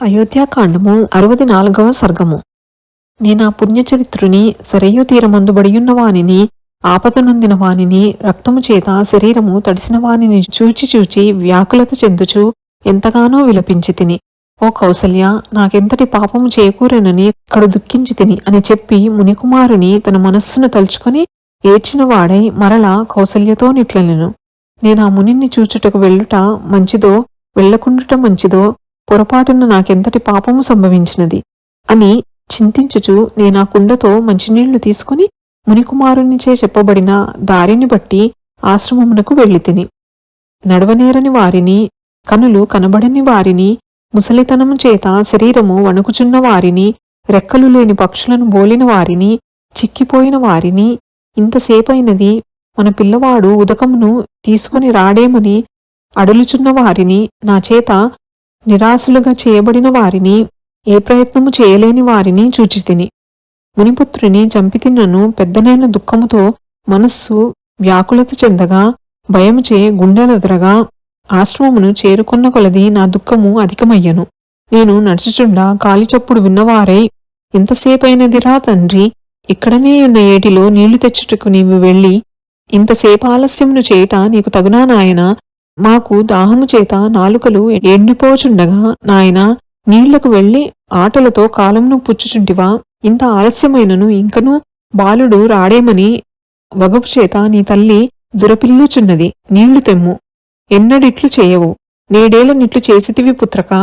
అయోధ్యాకాండము 64వ సర్గము. నేనా పుణ్యచరిత్రుని సరయూ తీరమందుబడియున్న వానిని, ఆపదనొందిన వానిని, రక్తము చేత శరీరము తడిసిన వానిని చూచి చూచి వ్యాకులత చెందుచు ఎంతగానో విలపించి తిని. ఓ కౌసల్య, నాకెంతటి పాపము చేకూరెనని కడు దుఃఖించి తిని అని చెప్పి మునికుమారుని తన మనస్సును తలుచుకొని ఏడ్చినవాడై మరలా కౌసల్యతో నిట్లనెను. నేనా మునిని చూచుటకు వెళ్ళుట మంచిదో వెళ్ళకుండుట మంచిదో, పొరపాటున నాకెంతటి పాపము సంభవించినది అని చింతించుచు నేనా కుండతో మంచినీళ్లు తీసుకుని మునికుమారునిచే చెప్పబడిన దారిని బట్టి ఆశ్రమమునకు వెళ్ళి తిని. నడవనేరని వారిని, కనులు కనబడని వారిని, ముసలితనము చేత శరీరము వణుకుచున్న వారిని, రెక్కలు లేని పక్షులను బోలిన వారిని, చిక్కిపోయిన వారిని, ఇంతసేపైనది మన పిల్లవాడు ఉదకమును తీసుకుని రాడేమని అడులుచున్న వారిని, నా చేత నిరాశలుగా చేయబడిన వారిని, ఏ ప్రయత్నము చేయలేని వారిని చూచితిని. మునిపుత్రుని చంపితిన్నను పెద్దనైన దుఃఖముతో మనస్సు వ్యాకులత చెందగా, భయముచే గుండెలదరగా, ఆశ్రమమును చేరుకొన్న కొలది నా దుఃఖము అధికమయ్యను. నేను నడుచుచుండా కాలిచప్పుడు విన్నవారై, ఇంతసేపైనదిరా తండ్రి, ఇక్కడనే ఉన్న ఏటిలో నీళ్లు తెచ్చుటకు నీవు వెళ్ళి ఇంతసేపు ఆలస్యమును చేయుట నీకు తగునా నాయనా? మాకు దాహము చేత నాలుకలు ఎండిపోచుండగా నాయనా, నీళ్లకు వెళ్లి ఆటలతో కాలమును పుచ్చుచుంటివా? ఇంత ఆలస్యమైనను ఇంకనూ బాలుడు రాడేమని వగపు చేత నీ తల్లి దురపిల్లుచున్నది. నీళ్లు తెమ్ము. ఎన్నడిట్లు చేయవు, నేడేలనిట్లు చేసితివి పుత్రకా?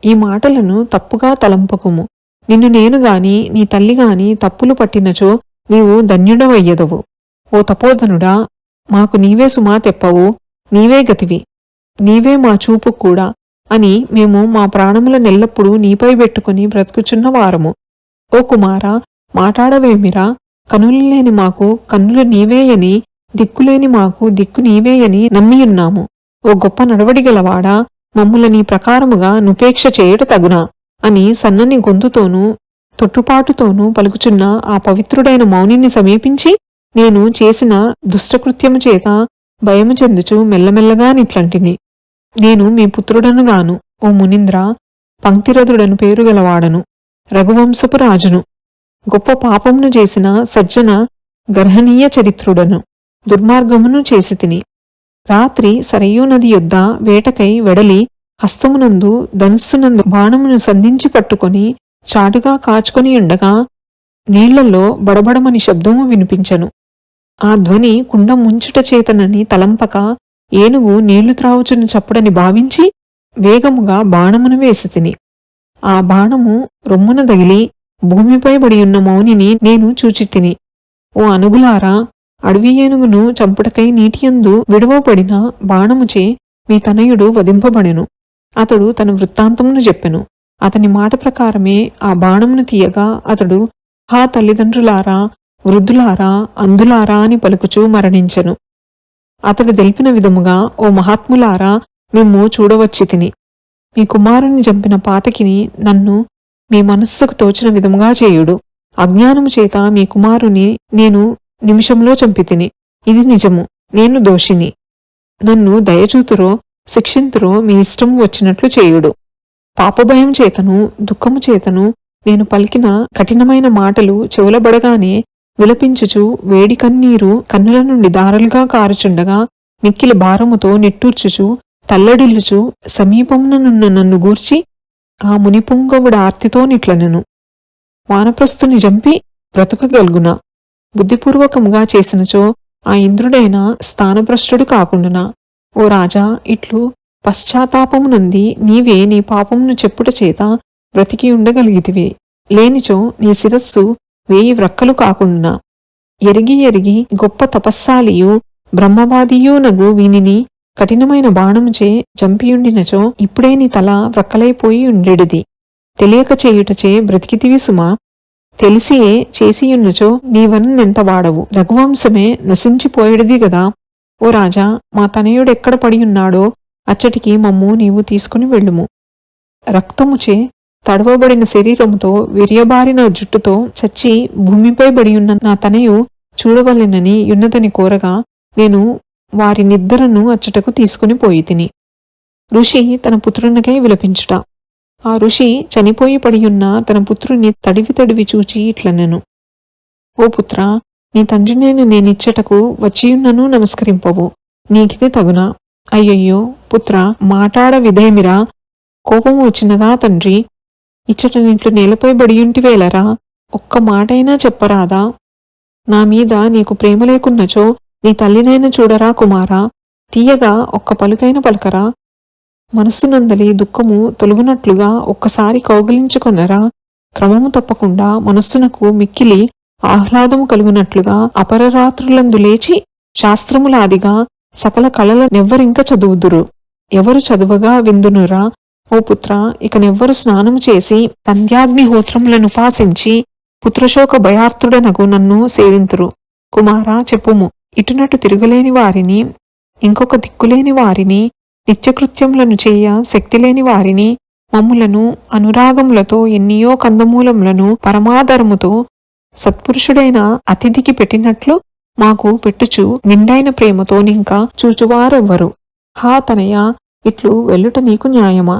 ఈ మాటలను తప్పుగా తలంపకుము. నిన్ను నేను గాని నీ తల్లి గాని తప్పులు పట్టినచో నీవు ధన్యుడవయ్యదవు. ఓ తపోధనుడా, మాకు నీవే సుమా తెప్పవు, నీవే గతివి, నీవే మా చూపు కూడా అని మేము మా ప్రాణముల నెల్లప్పుడూ నీపై పెట్టుకుని బ్రతుకుచున్న వారము. ఓ కుమారా, మాటాడవేమిరా? కనులు లేని మాకు కన్నులు నీవేయని, దిక్కులేని మాకు దిక్కు నీవేయని నమ్మియున్నాము. ఓ గొప్ప నడవడిగలవాడా, మమ్ముల నీ ప్రకారముగా నుపేక్ష చేయుట తగునా అని సన్నని గొంతుతోనూ తొట్టుపాటుతోనూ పలుకుచున్న ఆ పవిత్రుడైన మౌనిని సమీపించి, నేను చేసిన దుష్టకృత్యము చేత భయము చెందుచు మెల్లమెల్లగా నిట్లంటిని. నేను మీ పుత్రుడనుగాను, ఓ మునీంద్ర, పంక్తిరథుడను పేరుగలవాడను, రఘువంశపు రాజును, గొప్ప పాపమును చేసిన సజ్జన గర్హనీయ చరిత్రుడను, దుర్మార్గమును చేసి తిని. రాత్రి సరయూ నది యొద్ద వేటకై వెడలి హస్తమునందు ధనుస్సునందు బాణమును సంధించి పట్టుకొని చాటుగా కాచుకొని ఉండగా నీళ్లలో బడబడమని శబ్దము వినిపించెను. ఆ ధ్వని కుండ ముంచుట చేతనని తలంపక ఏనుగు నీళ్లు త్రావుచున్న చప్పుడని భావించి వేగముగా బాణమును వేసి తిని. ఆ బాణము రొమ్మున దగిలి భూమిపై బడియున్న మౌనిని నేను చూచితిని. ఓ అనుగులారా, అడవి ఏనుగును చంపుటకై నీటియందు విడువబడిన బాణముచే మీ తనయుడు వధింపబడెను. అతడు తన వృత్తాంతమును చెప్పెను. అతని మాట ప్రకారమే ఆ బాణమును తీయగా అతడు, హా తల్లిదండ్రులారా, వృద్ధులారా, అంధులారా అని పలుకుచూ మరణించెను. అతడు తెలిపిన విధముగా, ఓ మహాత్ములారా, మేము చూడవచ్చి తిని. మీ కుమారుని చంపిన పాతకిని నన్ను మీ మనస్సుకు తోచిన విధముగా చేయుడు. అజ్ఞానము చేత మీ కుమారుని నేను నిమిషంలో చంపితిని. ఇది నిజము, నేను దోషిని. నన్ను దయచూతురో శిక్షింతురో మీ ఇష్టము వచ్చినట్లు చేయుడు. పాపభయం చేతను దుఃఖము చేతను నేను పలికిన కఠినమైన మాటలు చెవులబడగానే విలపించుచు వేడి కన్నీరు కన్నుల నుండి దారలుగా కారుచుండగా మిక్కిలి భారముతో నిట్టూర్చుచు తల్లడిల్లుచు సమీపముననున్న నన్ను గూర్చి ఆ మునిపుంగవుడ ఆర్తితో నిట్లనెను. వానప్రస్థుని చంపి బ్రతుకగల్గునా? బుద్ధిపూర్వకముగా చేసినచో ఆ ఇంద్రుడైన స్థానభ్రష్టుడు కాకుండునా? ఓ రాజా, ఇట్లు పశ్చాత్తాపమునంది నీవే నీ పాపమును చెప్పుట చేత బ్రతికి ఉండగలిగితివి. లేనిచో నీ శిరస్సు 1000 వ్రక్కలు కాకుండునా? ఎరిగి ఎరిగి గొప్ప తపస్సాలియు బ్రహ్మవాదియూనగు వీనిని కఠినమైన బాణముచే చంపియుండినచో ఇప్పుడే నీ తల వ్రక్కలైపోయి ఉండెడిది. తెలియక చేయుటచే బ్రతికితివి సుమా? తెలిసియే చేసియున్నచో నీవన్నెంత వాడవు. రఘువంశమే నశించిపోయేడిది గదా. ఓ రాజా, మా తనయుడెక్కడ పడియున్నాడో అచ్చటికి మమ్ము నీవు తీసుకుని వెళ్ళుము. రక్తముచే తడవబడిన శరీరముతో విరియబారిన జుట్టుతో చచ్చి భూమిపై బడియున్న నా తనయు చూడవలెనని యున్నదని కోరగా నేను వారినిద్దరను అచ్చటకు తీసుకుని పోయి తిని. ఋషి తన పుత్రునికై విలపించుట. ఆ ఋషి చనిపోయి పడియున్న తన పుత్రుని తడివి తడివి చూచి ఇట్లనెను. ఓ పుత్రా, నీ తండ్రినైన నేనిచ్చటకు వచ్చియున్నను నమస్కరింపవు. నీకిది తగునా? అయ్యయ్యో పుత్ర, మాటాడ విధేమిరా, కోపము వచ్చినదా తండ్రి? ఇచ్చట నిట్లు నేలపై బడియుంటివేలరా, ఒక్క మాటైనా చెప్పరాదా? నా మీద నీకు ప్రేమ లేకున్నచో నీ తల్లినైనా చూడరా కుమారా, తీయగా ఒక్క పలుకైన పలకరా? మనస్సునందలి దుఃఖము తొలుగునట్లుగా ఒక్కసారి కౌగిలించుకొనరా? క్రమము తప్పకుండా మనస్సునకు మిక్కిలి ఆహ్లాదము కలుగునట్లుగా అపరరాత్రులందు లేచి శాస్త్రములాదిగా సకల కళల నెవ్వరింక చదువుదురు. ఎవరు చదువగా విందునురా? ఓ పుత్ర, ఇక నెవ్వరు స్నానము చేసి సంధ్యాగ్నిహోత్రములనుపాసించి పుత్రశోక భయార్తుడనగు నన్ను సేవింతురు. కుమారా చెప్పుము, ఇటునటు తిరగలేని వారిని, ఇంకొక దిక్కులేని వారిని, నిత్యకృత్యములను చేయ శక్తిలేని వారిని, మమ్ములను అనురాగములతో ఎన్నియో కందమూలములను పరమాదరముతో సత్పురుషుడైన అతిథికి పెట్టినట్లు మాకు పెట్టుచు నిండైన ప్రేమతో నింకా చూచువారెవ్వరు. హా తనయ, ఇట్లు వెళ్ళుట నీకు న్యాయమా?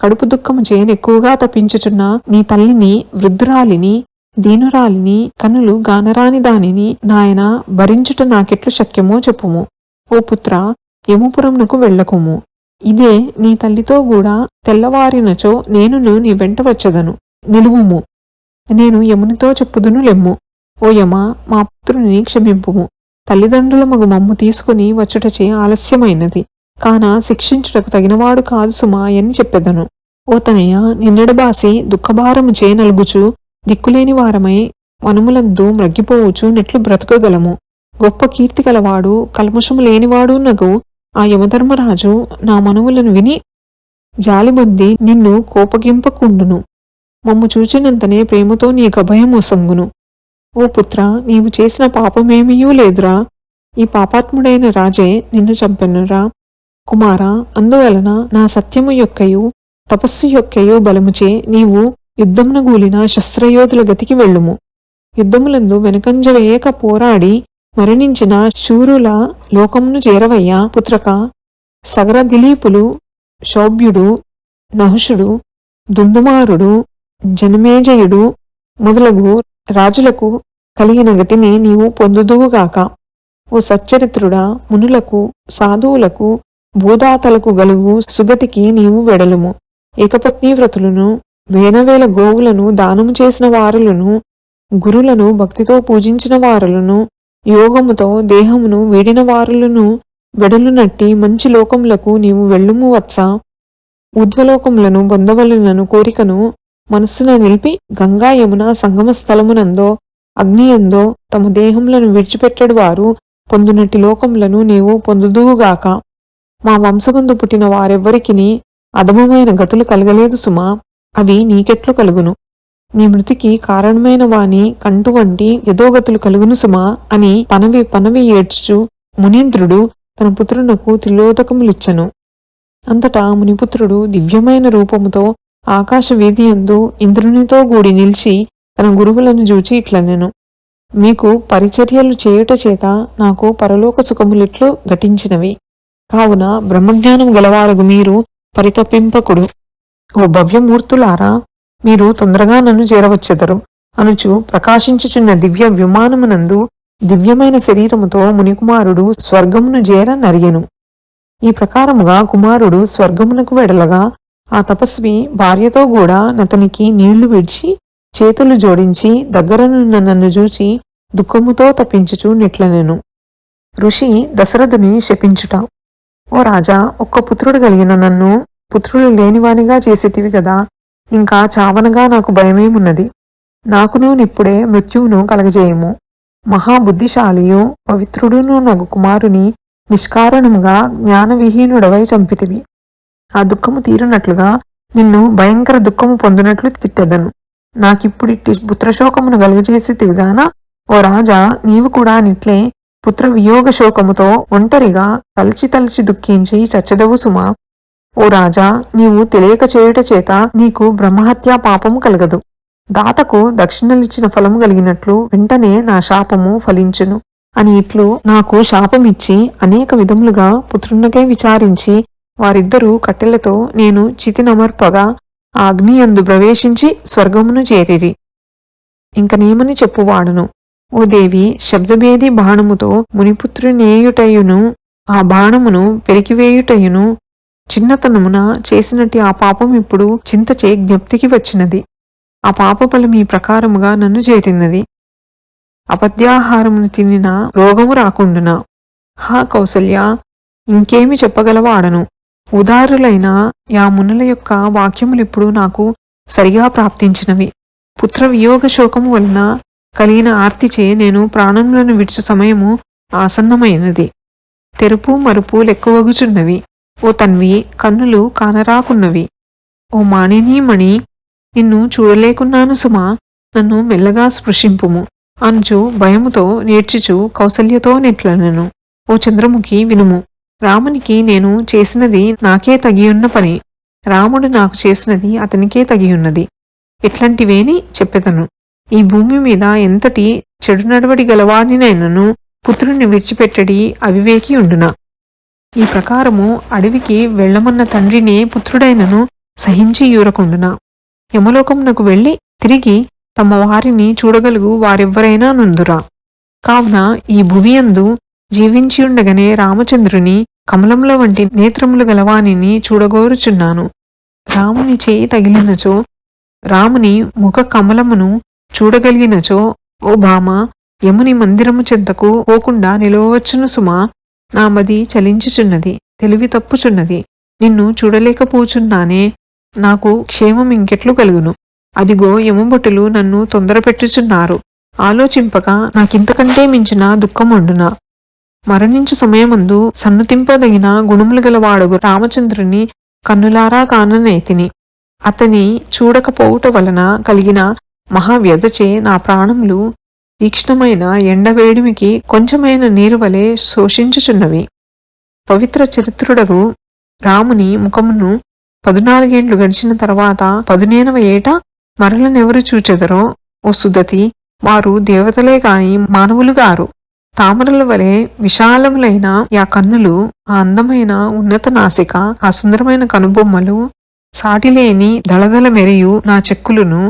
కడుపు దుఃఖము చేయనెక్కువగా తప్పించుచున్న నీ తల్లిని, వృద్ధురాలిని, దీనురాలిని, కనులు గానరాని దానిని నాయన భరించుట నాకెట్లు శక్యమో చెప్పుము. ఓ పుత్ర, యముపురమునకు వెళ్ళకుము. ఇదే నీ తల్లితో కూడా తెల్లవారినచో నేనును నీ వెంట వచ్చదను. నిలువుము, నేను యమునితో చెప్పుదును లెమ్ము. ఓ యమ, మా పుత్రుని క్షమింపుము. తల్లిదండ్రుల మగు మమ్ము తీసుకుని వచ్చుటచే ఆలస్యమైనది, కాన శిక్షించుటకు తగినవాడు కాదు సుమా అని చెప్పెదను. ఓ తనయ, నిన్నడబాసి దుఃఖభారము చే నలుగుచు దిక్కులేని వారమై వనములందు మ్రగ్గిపోవచ్చు నెట్లు బ్రతకగలము. గొప్ప కీర్తి గలవాడు, కల్మషము లేనివాడు నగు ఆ యమధర్మరాజు నా మనవులను విని జాలిబొంది నిన్ను కోపగింపకుండును. మమ్ము చూచినంతనే ప్రేమతో నీకు అభయమొసంగును. ఓ పుత్ర, నీవు చేసిన పాపమేమీయూ లేదురా. ఈ పాపాత్ముడైన రాజే నిన్ను చంపెనురా. కుమారా, అందువలన నా సత్యము యొక్కయు తపస్సు యొక్కయు బలముచే నీవు యుద్ధమున గూలిన శస్త్రయోధుల గతికి వెళ్ళుము. యుద్ధములందు వెనుకంజ వేయక పోరాడి మరణించిన శూరుల లోకమును చేరవయ్యా పుత్రక. సగర దిలీపులు, శౌభ్యుడు, నహుషుడు, దుందుమారుడు, జనమేజయుడు మొదలగు రాజులకు కలిగిన గతిని నీవు పొందుదువుగాక. ఓ సచ్చరిత్రుడా, మునులకు, సాధువులకు, భూదాతలకు గలుగు సుగతికి నీవు వెడలుము. ఏకపత్నీ వ్రతులను, వేనవేల గోవులను దానము చేసిన వారులను, గురులను భక్తితో పూజించిన వారులను, యోగముతో దేహమును వీడిన వారులను వెడలునట్టి మంచి లోకములకు నీవు వెళ్ళుము వత్స. ఊర్ధ్వలోకములను పొందవలనను కోరికను మనస్సున నిలిపి గంగా యమున సంగమ స్థలమునందో అగ్నియందో తమ దేహములను విడిచిపెట్టడు వారు పొందునట్టి లోకములను నీవు పొందుదువుగాక. మా వంశమందు పుట్టిన వారెవ్వరికిని అధమమైన గతులు కలగలేదు సుమా, అవి నీకెట్లు కలుగును? నీ మృతికి కారణమైన వాని కంటు వంటి యథోగతులు కలుగును సుమా అని పనవి పనవి ఏడ్చుచు మునీంద్రుడు తన పుత్రునకు త్రిలోదకములిచ్చెను. అంతటా మునిపుత్రుడు దివ్యమైన రూపముతో ఆకాశ వీధియందు ఇంద్రునితో గూడి నిలిచి తన గురువులను జూచి ఇట్లనెను. మీకు పరిచర్యలు చేయుట చేత నాకు పరలోక సుఖములిట్లు ఘటించినవి. కావున బ్రహ్మజ్ఞానం గలవారగు మీరు పరితపింపకుడు. ఓ భవ్యమూర్తులారా, మీరు తొందరగా నన్ను చేరవచ్చెదరు అనుచు ప్రకాశించుచున్న దివ్య విమానమునందు దివ్యమైన శరీరముతో మునికుమారుడు స్వర్గమును చేర నరియెను. ఈ ప్రకారముగా కుమారుడు స్వర్గమునకు వెడలగా ఆ తపస్వి భార్యతో కూడా నతనికి నీళ్లు విడిచి చేతులు జోడించి దగ్గరనున్న నన్ను చూచి దుఃఖముతో తప్పించుచు నిట్లనెను. ఋషి దశరథుని శపించుట. ఓ రాజా, ఒక్క పుత్రుడు కలిగిన నన్ను పుత్రులు లేనివానిగా చేసేతివి గదా, ఇంకా చావనగా నాకు భయమేమున్నది. నాకును నిప్పుడే మృత్యువును కలగజేయము. మహాబుద్ధిశాలియు పవిత్రుడును నగు కుమారుని నిష్కారణముగా జ్ఞానవిహీనుడవై చంపితివి. ఆ దుఃఖము తీరునట్లుగా నిన్ను భయంకర దుఃఖము పొందినట్లు తిట్టెదను. నాకిప్పుడిట్టి పుత్రశోకమును కలుగజేసితివిగాన ఓ రాజా, నీవు కూడా నిట్లే పుత్ర వియోగ శోకముతో ఒంటరిగా తలచి తలచి దుఃఖించి చచ్చెదవు సుమా. ఓ రాజా, నీవు తెలియక చేయుట చేత నీకు బ్రహ్మహత్యా పాపము కలగదు. దాతకు దక్షిణలిచ్చిన ఫలము కలిగినట్లు వెంటనే నా శాపము ఫలించును అని ఇట్లు నాకు శాపమిచ్చి అనేక విధములుగా పుత్రునికై విచారించి వారిద్దరూ కట్టెలతో నేను చితినమర్పగా అగ్ని యందు ప్రవేశించి స్వర్గమును చేరిరి. ఇంకనేమని చెప్పువాడును. ఓ దేవి, శబ్దభేది బాణముతో మునిపుత్రునేయుటయును ఆ బాణమును పెరికివేయుటయును చిన్నతనమున చేసినట్టి ఆ పాపం ఇప్పుడు చింతచే జ్ఞప్తికి వచ్చినది. ఆ పాపఫలం ఈ ప్రకారముగా నన్ను చేరినది. అపద్యాహారమును తినిన రోగము రాకుండునా. హా కౌసల్య, ఇంకేమి చెప్పగలవాడను. ఉదారులైన యా మునుల యొక్క వాక్యములిప్పుడు నాకు సరిగా ప్రాప్తించినవి. పుత్ర వియోగ శోకము వలన కలిగిన ఆర్తిచే నేను ప్రాణములను విడిచు సమయము ఆసన్నమైనది. తెరుపు మరుపు లెక్కువగుచున్నవి. ఓ తన్వి, కన్నులు కానరాకున్నవి. ఓ మానినీమణి, నిన్ను చూడలేకున్నాను సుమా, నన్ను మెల్లగా స్పృశింపుము అనుచు భయముతో నేర్చుచు కౌసల్యతో నెట్లనెను. ఓ చంద్రముఖి, వినుము. రామునికి నేను చేసినది నాకే తగియున్న పని, రాముడు నాకు చేసినది అతనికే తగియున్నది. ఎట్లాంటివేని చెప్పెదను. ఈ భూమి మీద ఎంతటి చెడు నడవడి గలవాడినైనను పుత్రుణ్ణి విడిచిపెట్టడి అవివేకి ఉండునా. ఈ ప్రకారము అడవికి వెళ్లమన్న తండ్రినే పుత్రుడైనను సహించి యూరకుండునా. యమలోకమునకు వెళ్లి తిరిగి తమ వారిని చూడగలుగు వారెవ్వరైనా నుందురా. కావున ఈ భువియందు జీవించియుండగనే రామచంద్రుని కమలముల వంటి నేత్రములు గలవానిని చూడగోరుచున్నాను. రాముని చేయి తగిలినచో, రాముని ముఖ కమలమును చూడగలిగినచో, ఓ భామ, యముని మందిరము చెంతకు పోకుండా నిలవవచ్చును సుమా. నా మది చలించుచున్నది, తెలివి తప్పుచున్నది. నిన్ను చూడలేకపోచున్నానే, నాకు క్షేమం ఇంకెట్లు కలుగును. అదిగో యమభటులు నన్ను తొందరపెట్టుచున్నారు. ఆలోచింపక నాకింతకంటే మించిన దుఃఖముండునా. మరణించు సమయమందు సన్నుతింపదగిన గుణములు గలవాడుగు రామచంద్రుని కన్నులారా కాననైతిని. అతని చూడకపోవుట వలన కలిగిన మహావ్యధచే నా ప్రాణములు తీక్ష్ణమైన ఎండవేడిమికి కొంచెమైన నీరు వలె శోషించుచున్నవి. పవిత్ర చరిత్రుడగు రాముని ముఖమును 14 గడిచిన తర్వాత 15వ ఏట మరలనెవరు చూచెదరో ఓ సుదతి, వారు దేవతలే కాని మానవులు గారు. తామరల వలె విశాలములైన యా కన్నులు, ఆ అందమైన ఉన్నత నాసిక, ఆ సుందరమైన కనుబొమ్మలు, సాటిలేని దళదళ మెరియు నా చెక్కులను,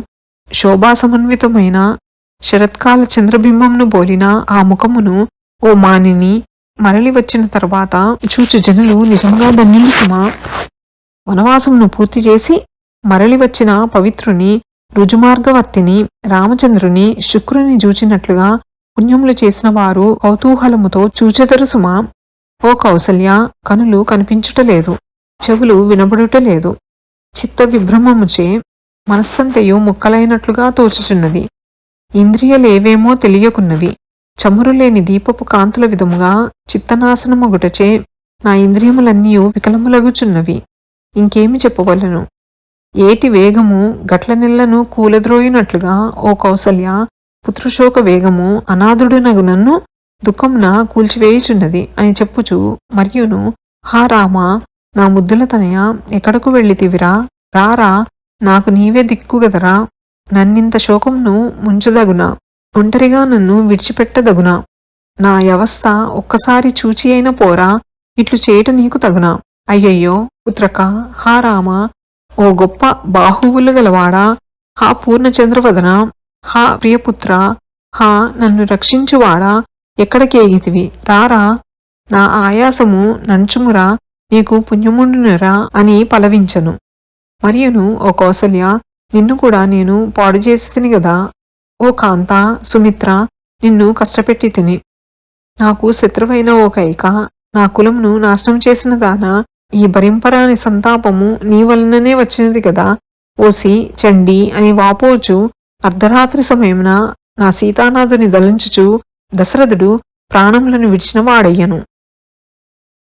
శోభా సమన్వితమైన శరత్కాల చంద్రబింబంను బోలిన ఆ ముఖమును ఓ మానిని మరలి వచ్చిన తర్వాత చూచు జనులు నిజంగా ధన్యులు సుమా. వనవాసమును పూర్తి చేసి మరలి వచ్చిన పవిత్రుని, రుజుమార్గవర్తిని రామచంద్రుని శుక్రుని చూచినట్లుగా పుణ్యములు చేసిన వారు కౌతూహలముతో చూచెదరు సుమా. ఓ కౌసల్య, కనులు కనిపించుటలేదు, చెవులు వినబడుటలేదు. చిత్త విభ్రమముచే మనస్సంతయు ముక్కలైనట్లుగా తోచుచున్నది. ఇంద్రియలేవేమో తెలియకున్నవి. చమురులేని దీపపు కాంతుల విధముగా చిత్తనాశనమొగుటచే నా ఇంద్రియములన్నీ వికలములగుచున్నవి. ఇంకేమి చెప్పవలను. ఏటి వేగము గట్ల నెల్లను కూలద్రోయినట్లుగా ఓ కౌసల్య, పుత్రశోక వేగము అనాథుడునగు నన్ను దుఃఖమున కూల్చివేయుచున్నది అని చెప్పుచు మరియును, హా రామా, నా ముద్దుల తనయ, ఎక్కడకు వెళ్ళితివిరా? రారా, నాకు నీవే దిక్కుగదరా. నన్నింత శోకమును ముంచదగునా? ఒంటరిగా నన్ను విడిచిపెట్టదగునా? నా అవస్థ ఒక్కసారి చూచి అయిన పోరా, ఇట్లు చేయట నీకు తగునా? అయ్యయ్యో పుత్రక, హా రామా, ఓ గొప్ప బాహువులు గలవాడా, హా పూర్ణచంద్రవదన, హా ప్రియపుత్ర, హా నన్ను రక్షించువాడా, ఎక్కడికేగితివి? రారా, నా ఆయాసము నంచుమురా, నీకు పుణ్యముండునురా అని పలవించను. మరియును, ఓ కౌసల్య, నిన్ను కూడా నేను పాడు చేసి తిని గదా. ఓ కాంత, సుమిత్ర, నిన్ను కష్టపెట్టి తిని. నాకు శత్రువైన ఓ కైక, నా కులమును నాశనం చేసిన దానా, ఈ భరింపరాని సంతాపము నీ వలననే వచ్చినది కదా. ఓసి చండి అని వాపోచు అర్ధరాత్రి సమయమున నా సీతానాథుని దళించుచు దశరథుడు ప్రాణములను విడిచిన వాడయ్యను.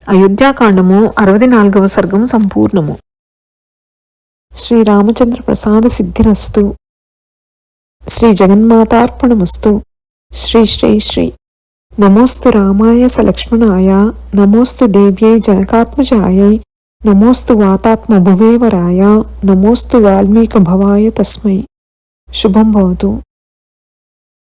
అయోధ్యాకాండము 64వ సర్గము సంపూర్ణము. శ్రీరామచంద్ర ప్రసాద సిద్ధిరస్తు. శ్రీ జగన్మాతార్పణమస్తు. శ్రీ శ్రీ శ్రీ. నమోస్తు రామాయ సలక్ష్మణాయ, నమోస్తు దేవ్యై జనకాత్మజాయై, నమోస్తు వాతాత్మ భువేవరాయ, నమోస్తు వాల్మీక భవాయ తస్మై. శుభం భవతు.